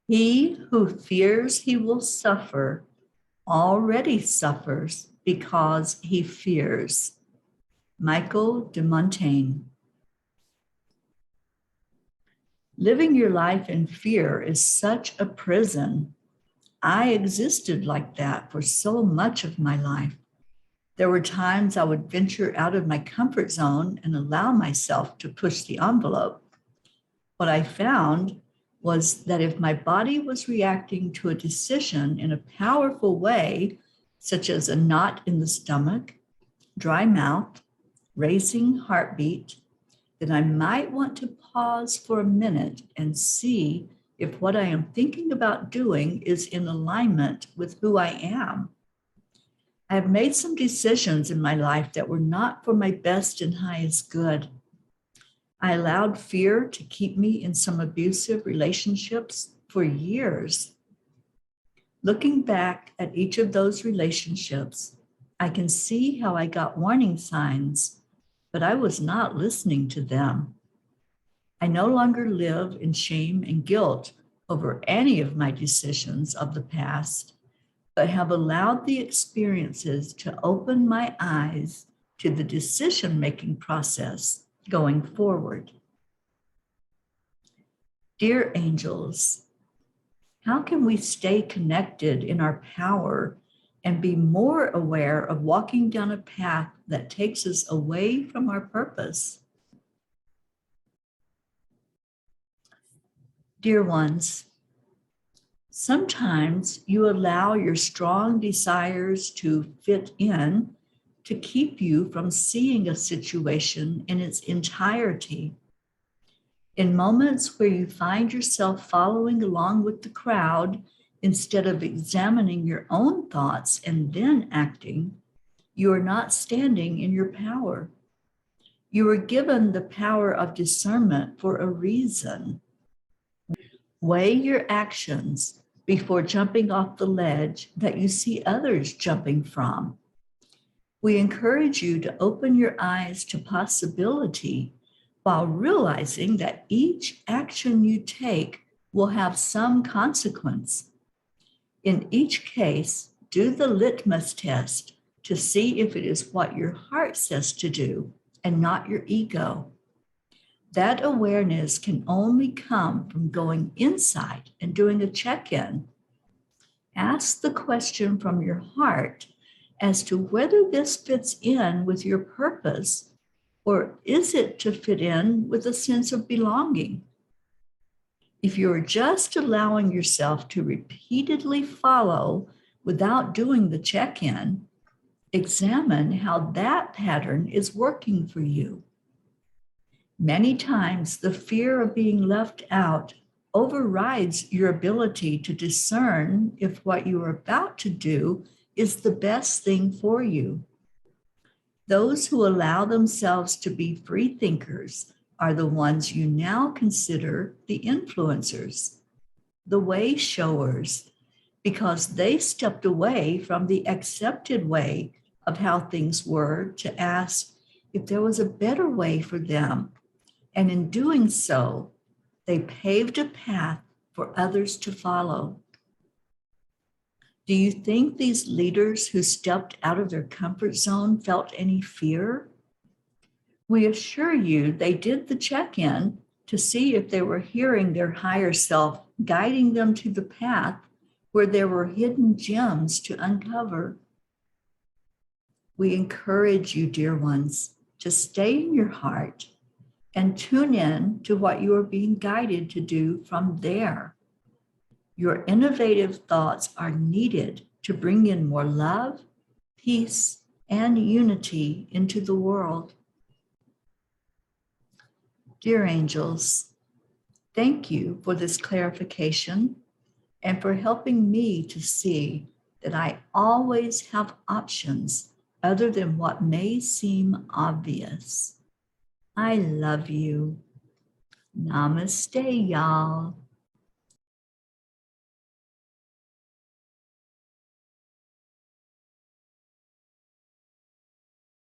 He who fears he will suffer already suffers because he fears. Michael de Montaigne. Living your life in fear is such a prison. I existed like that for so much of my life. There were times I would venture out of my comfort zone and allow myself to push the envelope. What I found was that if my body was reacting to a decision in a powerful way, such as a knot in the stomach, dry mouth, racing heartbeat, then I might want to pause for a minute and see if what I am thinking about doing is in alignment with who I am. I have made some decisions in my life that were not for my best and highest good. I allowed fear to keep me in some abusive relationships for years. Looking back at each of those relationships, I can see how I got warning signs, but I was not listening to them. I no longer live in shame and guilt over any of my decisions of the past, but have allowed the experiences to open my eyes to the decision-making process going forward. Dear angels, how can we stay connected in our power and be more aware of walking down a path that takes us away from our purpose? Dear ones, sometimes you allow your strong desires to fit in to keep you from seeing a situation in its entirety. In moments where you find yourself following along with the crowd instead of examining your own thoughts and then acting, you are not standing in your power. You are given the power of discernment for a reason. Weigh your actions before jumping off the ledge that you see others jumping from. We encourage you to open your eyes to possibility while realizing that each action you take will have some consequence. In each case, do the litmus test to see if it is what your heart says to do and not your ego. That awareness can only come from going inside and doing a check-in. Ask the question from your heart as to whether this fits in with your purpose, or is it to fit in with a sense of belonging? If you're just allowing yourself to repeatedly follow without doing the check-in, examine how that pattern is working for you. Many times, the fear of being left out overrides your ability to discern if what you are about to do is the best thing for you. Those who allow themselves to be free thinkers are the ones you now consider the influencers, the wayshowers, because they stepped away from the accepted way of how things were to ask if there was a better way for them. And in doing so, they paved a path for others to follow. Do you think these leaders who stepped out of their comfort zone felt any fear? We assure you they did the check-in to see if they were hearing their higher self guiding them to the path where there were hidden gems to uncover. We encourage you, dear ones, to stay in your heart and tune in to what you are being guided to do from there. Your innovative thoughts are needed to bring in more love, peace, and unity into the world. Dear angels, thank you for this clarification and for helping me to see that I always have options other than what may seem obvious. I love you. Namaste, y'all.